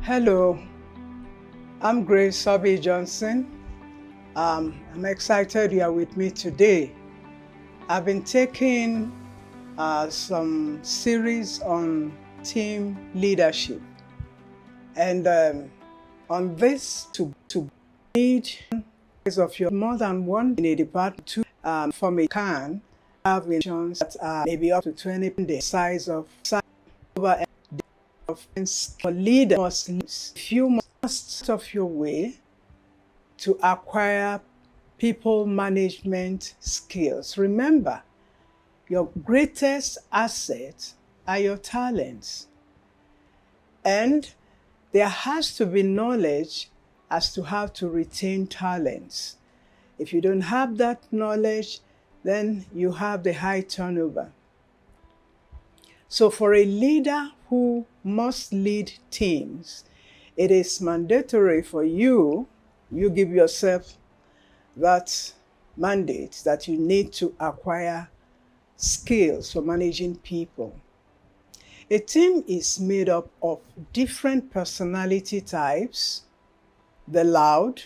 Hello, I'm Grace Sobby Johnson. I'm excited you are with me today. I've been taking some series on team leadership, and on this to lead of your more than one in a department to from a can have missions that are maybe up to 20 the size of over for leaders must if you must of your way to acquire people management skills. Remember, your greatest asset are your talents. And there has to be knowledge as to how to retain talents. If you don't have that knowledge, then you have the high turnover. So for a leader who must lead teams, it is mandatory for you give yourself that mandate that you need to acquire skills for managing people. A team is made up of different personality types: the loud,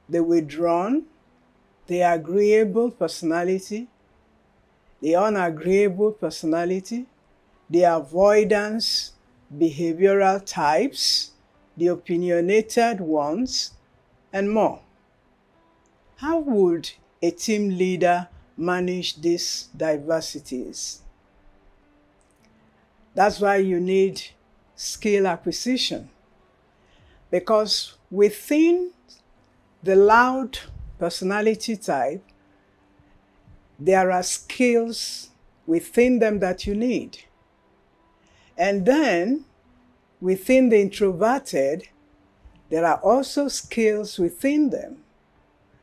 the withdrawn, the agreeable personality, the unagreeable personality, the avoidance behavioral types, the opinionated ones, and more. How would a team leader manage these diversities? That's why you need skill acquisition, because within the loud personality type, there are skills within them that you need. And then within the introverted, there are also skills within them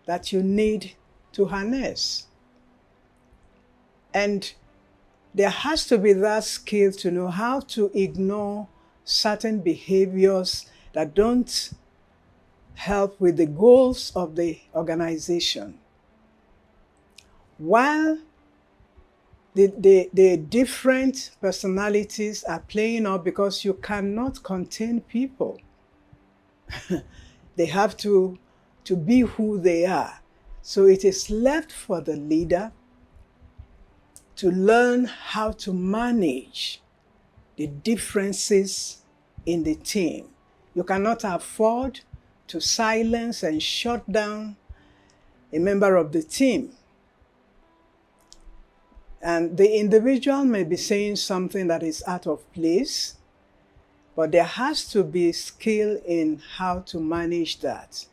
that you need to harness. And there has to be that skill to know how to ignore certain behaviors that don't help with the goals of the organization. While the different personalities are playing up, because you cannot contain people. They have to be who they are. So it is left for the leader to learn how to manage the differences in the team. You cannot afford to silence and shut down a member of the team. And the individual may be saying something that is out of place, but there has to be skill in how to manage that.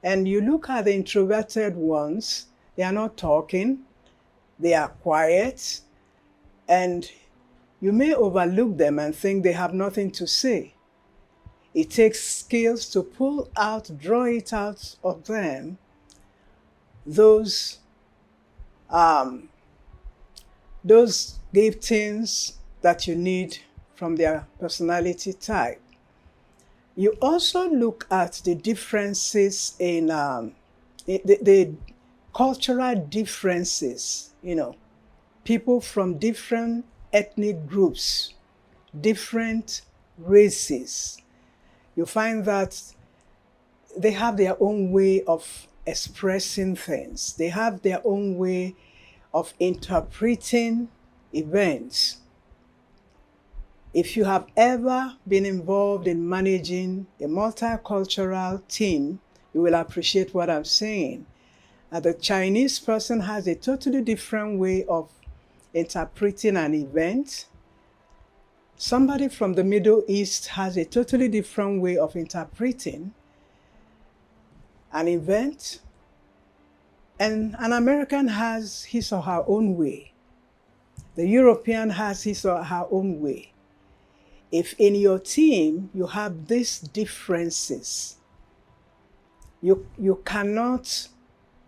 And you look at the introverted ones, they are not talking, they are quiet, and you may overlook them and think they have nothing to say. It takes skills to draw it out of them, those giftings that you need from their personality type. You also look at the differences in the cultural differences, people from different ethnic groups, different races. You find that they have their own way of expressing things. They have their own way of interpreting events. If you have ever been involved in managing a multicultural team, you will appreciate what I'm saying. The Chinese person has a totally different way of interpreting an event. Somebody from the Middle East has a totally different way of interpreting an event. And an American has his or her own way. The European has his or her own way. If in your team you have these differences, you cannot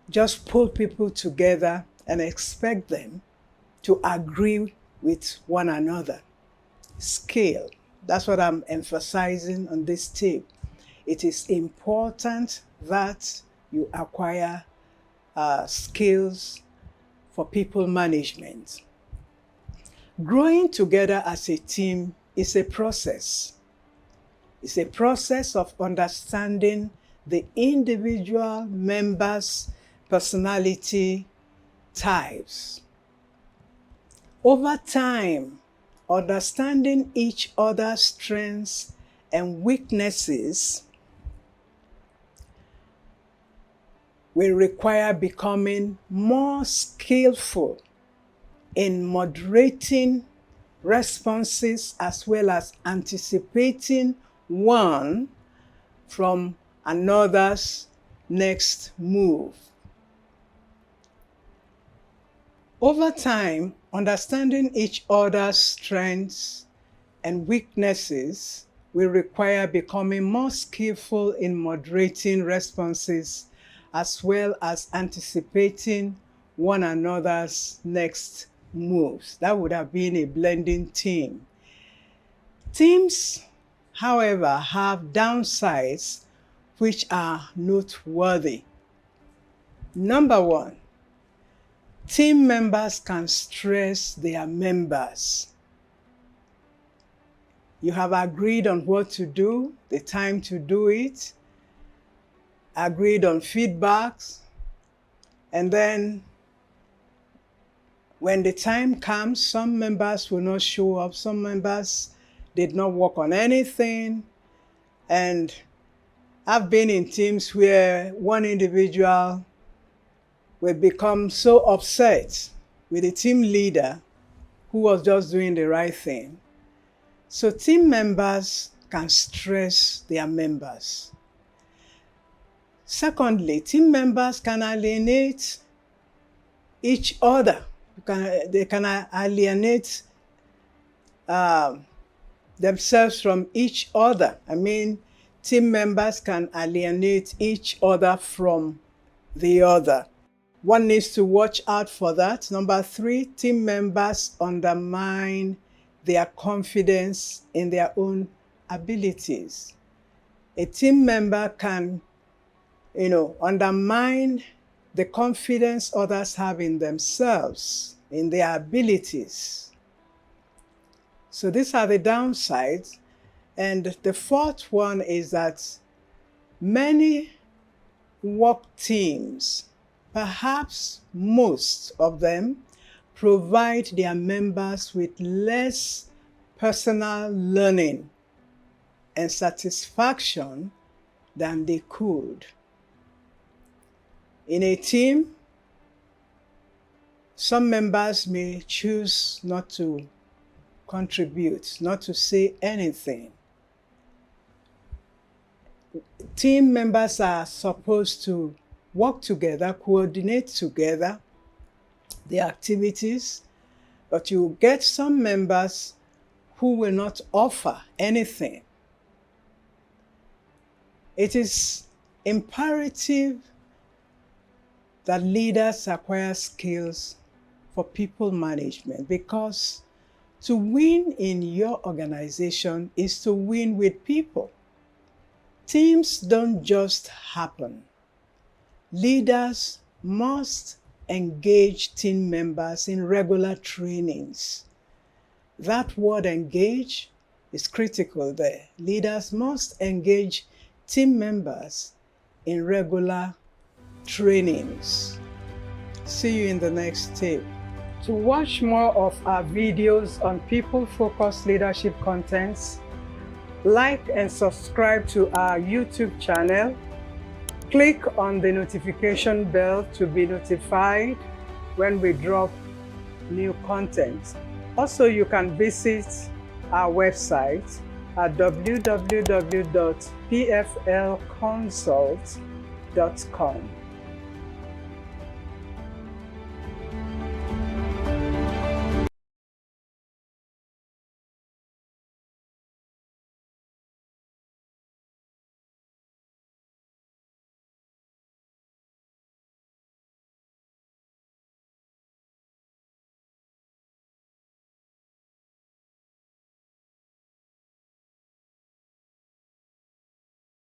just pull people together and expect them to agree with one another. Skill, that's what I'm emphasizing on this tip. It is important that you acquire skills for people management. Growing together as a team is a process. It's a process of understanding the individual members' personality types. Over time, understanding each other's strengths and weaknesses will require becoming more skillful in moderating responses as well as anticipating one from another's next move. Over time, understanding each other's strengths and weaknesses will require becoming more skillful in moderating responses as well as anticipating one another's next moves. That would have been a blending team. Teams, however, have downsides which are noteworthy. Number one, team members can stress their members. You have agreed on what to do, the time to do it, agreed on feedbacks, and then when the time comes, some members will not show up, some members did not work on anything, and I've been in teams where one individual will become so upset with the team leader who was just doing the right thing. So team members can stress their members. Secondly, team members can alienate each other. They can alienate themselves from each other. I mean, team members can alienate each other from the other. One needs to watch out for that. Number three, team members undermine their confidence in their own abilities. A team member can, undermine the confidence others have in themselves, in their abilities. So these are the downsides. And the fourth one is that many work teams, perhaps most of them, provide their members with less personal learning and satisfaction than they could. In a team, some members may choose not to contribute, not to say anything. Team members are supposed to work together, coordinate together the activities, but you get some members who will not offer anything. It is imperative that leaders acquire skills for people management, because to win in your organization is to win with people. Teams don't just happen. Leaders must engage team members in regular trainings. That word engage is critical there. Leaders must engage team members in regular trainings. See you in the next tip. To watch more of our videos on people-focused leadership contents, like and subscribe to our YouTube channel. Click on the notification bell to be notified when we drop new content. Also, you can visit our website at www.pflconsult.com.